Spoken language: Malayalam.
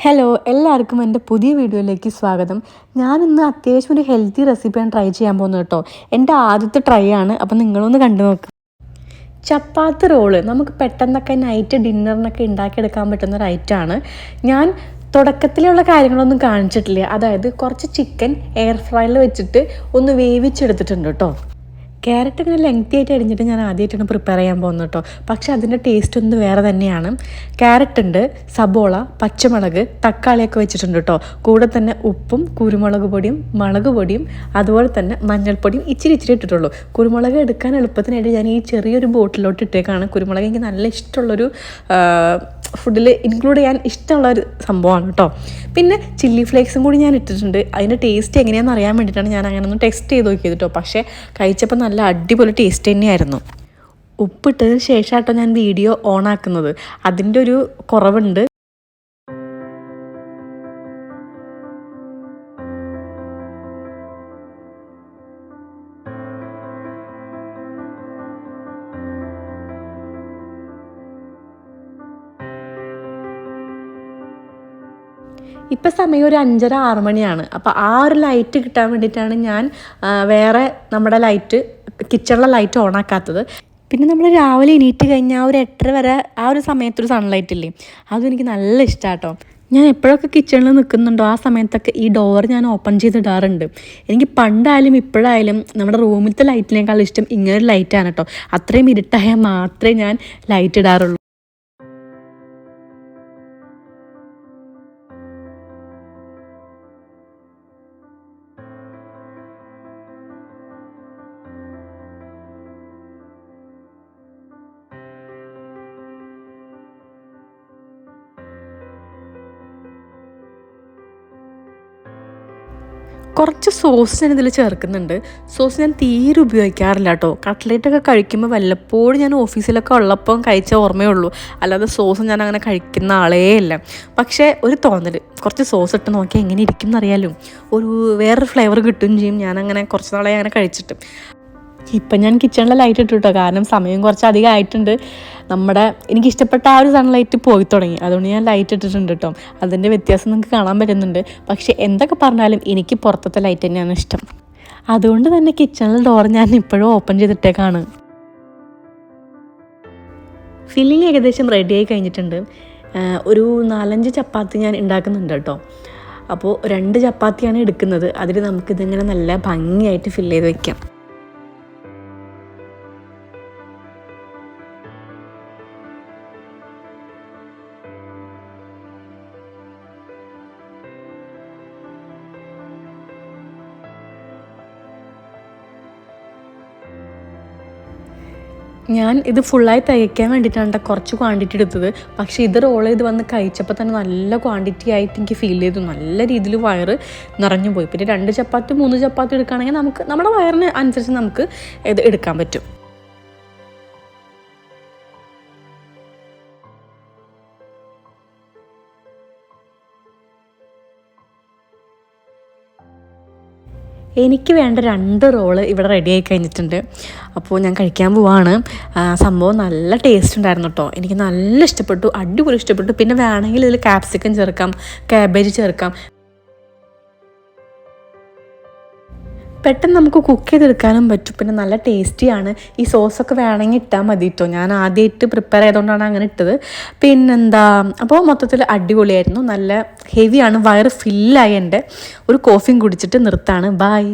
ഹലോ, എല്ലാവർക്കും എൻ്റെ പുതിയ വീഡിയോയിലേക്ക് സ്വാഗതം. ഞാനിന്ന് അത്യാവശ്യം ഒരു ഹെൽത്തി റെസിപ്പിയാണ് ട്രൈ ചെയ്യാൻ പോകുന്നത് കേട്ടോ. എൻ്റെ ആദ്യത്തെ ട്രൈ ആണ്. അപ്പം നിങ്ങളൊന്ന് കണ്ടു നോക്കുക. ചപ്പാത്തി റോള് നമുക്ക് പെട്ടെന്നൊക്കെ നൈറ്റ് ഡിന്നറിനൊക്കെ ഉണ്ടാക്കിയെടുക്കാൻ പറ്റുന്ന ഒരു ഐറ്റമാണ്. ഞാൻ തുടക്കത്തിലുള്ള കാര്യങ്ങളൊന്നും കാണിച്ചിട്ടില്ല. അതായത് കുറച്ച് ചിക്കൻ എയർ ഫ്രയറിൽ വെച്ചിട്ട് ഒന്ന് വേവിച്ചെടുത്തിട്ടുണ്ട് കേട്ടോ. ക്യാരറ്റ് ഇങ്ങനെ ലെങ്തി ആയിട്ട് അരിഞ്ഞിട്ട് ഞാൻ ആദ്യമായിട്ടാണ് പ്രിപ്പയർ ചെയ്യാൻ പോകുന്നത് കേട്ടോ. പക്ഷെ അതിൻ്റെ ടേസ്റ്റ് ഒന്ന് വേറെ തന്നെയാണ്. ക്യാരറ്റ് ഉണ്ട്, സബോള, പച്ചമുളക്, തക്കാളിയൊക്കെ വെച്ചിട്ടുണ്ട് കേട്ടോ. കൂടെ തന്നെ ഉപ്പും കുരുമുളക് പൊടിയും മുളക് പൊടിയും അതുപോലെ തന്നെ മഞ്ഞൾപ്പൊടിയും ഇച്ചിരി ഇട്ടിട്ടുള്ളൂ. കുരുമുളക് എടുക്കാൻ എളുപ്പത്തിനായിട്ട് ഞാൻ ഈ ചെറിയൊരു ബോട്ടിലോട്ട് ഇട്ടേക്കാണ്. കുരുമുളക് എനിക്ക് നല്ല ഇഷ്ടമുള്ളൊരു ഫുഡിൽ ഇൻക്ലൂഡ് ചെയ്യാൻ ഇഷ്ടമുള്ളൊരു സംഭവമാണ് കേട്ടോ. പിന്നെ ചില്ലി ഫ്ലേക്സും കൂടി ഞാൻ ഇട്ടിട്ടുണ്ട്. അതിൻ്റെ ടേസ്റ്റ് എങ്ങനെയാണെന്ന് അറിയാൻ വേണ്ടിയിട്ടാണ് ഞാൻ അങ്ങനെ ഒന്ന് ടെസ്റ്റ് ചെയ്ത് നോക്കിയത് കേട്ടോ. പക്ഷേ കഴിച്ചപ്പോൾ നല്ല അടിപൊളി ടേസ്റ്റ് തന്നെയായിരുന്നു. ഉപ്പിട്ടതിന് ശേഷമാട്ടോ ഞാൻ വീഡിയോ ഓൺ ആക്കുന്നത്. അതിൻ്റെ ഒരു കുറവുണ്ട്. ഇപ്പം സമയം ഒരു 5:30-6 മണിയാണ്. അപ്പോൾ ആ ഒരു ലൈറ്റ് കിട്ടാൻ വേണ്ടിയിട്ടാണ് ഞാൻ വേറെ നമ്മുടെ ലൈറ്റ് കിച്ചണിലെ ലൈറ്റ് ഓണാക്കാത്തത്. പിന്നെ നമ്മൾ രാവിലെ എണീറ്റ് കഴിഞ്ഞാൽ ഒരു 8:30 വരെ ആ ഒരു സമയത്തൊരു സൺലൈറ്റ് ഇല്ലേ, അതും എനിക്ക് നല്ല ഇഷ്ടമാണ് കേട്ടോ. ഞാൻ എപ്പോഴൊക്കെ കിച്ചണിൽ നിൽക്കുന്നുണ്ടോ ആ സമയത്തൊക്കെ ഈ ഡോർ ഞാൻ ഓപ്പൺ ചെയ്തിടാറുണ്ട്. എനിക്ക് പണ്ടായാലും ഇപ്പോഴായാലും നമ്മുടെ റൂമിലത്തെ ലൈറ്റിനേക്കാൾ ഇഷ്ടം ഇങ്ങനൊരു ലൈറ്റാണ് കേട്ടോ. അത്രയും ഇരുട്ടായാൽ മാത്രമേ ഞാൻ ലൈറ്റ് ഇടാറുള്ളൂ. കുറച്ച് സോസ് ഞാൻ ഇതിൽ ചേർക്കുന്നുണ്ട്. സോസ് ഞാൻ തീരെ ഉപയോഗിക്കാറില്ല കേട്ടോ. കട്ട്ലേറ്റൊക്കെ കഴിക്കുമ്പോൾ വല്ലപ്പോഴും ഞാൻ ഓഫീസിലൊക്കെ ഉള്ളപ്പം കഴിച്ച ഓർമ്മയുള്ളൂ. അല്ലാതെ സോസ് ഞാൻ അങ്ങനെ കഴിക്കുന്ന ആളേ അല്ല. പക്ഷേ ഒരു തോന്നൽ കുറച്ച് സോസ് ഇട്ട് നോക്കിയാൽ എങ്ങനെ ഇരിക്കും എന്നറിയാലോ. ഒരു വേറൊരു ഫ്ലേവർ കിട്ടുകയും ചെയ്യും. ഞാനങ്ങനെ കുറച്ച് നാളെ അങ്ങനെ കഴിച്ചിട്ട്. ഇപ്പം ഞാൻ കിച്ചണിലെ ലൈറ്റ് ഇട്ടു കേട്ടോ. കാരണം സമയം കുറച്ച് അധികം ആയിട്ടുണ്ട്. എനിക്കിഷ്ടപ്പെട്ട ആ ഒരു സൺലൈറ്റ് പോയി തുടങ്ങി. അതുകൊണ്ട് ഞാൻ ലൈറ്റ് ഇട്ടിട്ടുണ്ട് കേട്ടോ. അതിൻ്റെ വ്യത്യാസം നിങ്ങൾക്ക് കാണാൻ പറ്റുന്നുണ്ട്. പക്ഷേ എന്തൊക്കെ പറഞ്ഞാലും എനിക്ക് പുറത്തത്തെ ലൈറ്റ് തന്നെയാണ് ഇഷ്ടം. അതുകൊണ്ട് തന്നെ കിച്ചണിലെ ഡോർ ഞാൻ ഇപ്പോഴും ഓപ്പൺ ചെയ്തിട്ടേക്കാണ്. ഫില്ലിങ് ഏകദേശം റെഡിയായി കഴിഞ്ഞിട്ടുണ്ട്. ഒരു 4-5 ചപ്പാത്തി ഞാൻ ഉണ്ടാക്കുന്നുണ്ട് കേട്ടോ. അപ്പോൾ 2 ചപ്പാത്തിയാണ് എടുക്കുന്നത്. അതിൽ നമുക്കിതിങ്ങനെ നല്ല ഭംഗിയായിട്ട് ഫില്ല് ചെയ്ത് വയ്ക്കാം. ഞാൻ ഇത് ഫുള്ളായി തയ്ക്കാൻ വേണ്ടിയിട്ടാണ് കുറച്ച് ക്വാണ്ടിറ്റി എടുത്തത്. പക്ഷേ ഇത് റോൾ ചെയ്ത് വന്ന് കഴിച്ചപ്പോൾ തന്നെ നല്ല ക്വാണ്ടിറ്റി ആയിട്ട് എനിക്ക് ഫീൽ ചെയ്തു. നല്ല രീതിയിൽ വയറ് നിറഞ്ഞു പോയി. പിന്നെ 2 ചപ്പാത്തി 3 ചപ്പാത്തി എടുക്കുകയാണെങ്കിൽ നമുക്ക് നമ്മുടെ വയറിന് അനുസരിച്ച് നമുക്ക് ഇത് എടുക്കാൻ പറ്റും. എനിക്ക് വേണ്ട 2 റോള് ഇവിടെ റെഡി ആയി കഴിഞ്ഞിട്ടുണ്ട്. അപ്പോൾ ഞാൻ കഴിക്കാൻ പോവാണ്. സംഭവം നല്ല ടേസ്റ്റ് ഉണ്ടായിരുന്നു കേട്ടോ. എനിക്ക് നല്ല ഇഷ്ടപ്പെട്ടു, അടിപൊളി ഇഷ്ടപ്പെട്ടു. പിന്നെ വേണമെങ്കിൽ ഇതിൽ ക്യാപ്സിക്കം ചേർക്കാം, കാബേജ് ചേർക്കാം. പെട്ടെന്ന് നമുക്ക് കുക്ക് ചെയ്തെടുക്കാനും പറ്റും. പിന്നെ നല്ല ടേസ്റ്റിയാണ്. ഈ സോസൊക്കെ വേണമെങ്കിൽ ഇട്ടാൽ മതി കേട്ടോ. ഞാൻ ആദ്യമായിട്ട് പ്രിപ്പയർ ചെയ്തുകൊണ്ടാണ് അങ്ങനെ ഇട്ടത്. പിന്നെന്താ, അപ്പോൾ മൊത്തത്തിൽ അടിപൊളിയായിരുന്നു. നല്ല ഹെവിയാണ്, വയറ് ഫില്ലായി. എൻ്റെ ഒരു കോഫിയും കുടിച്ചിട്ട് നിർത്താണ്. ബായ്.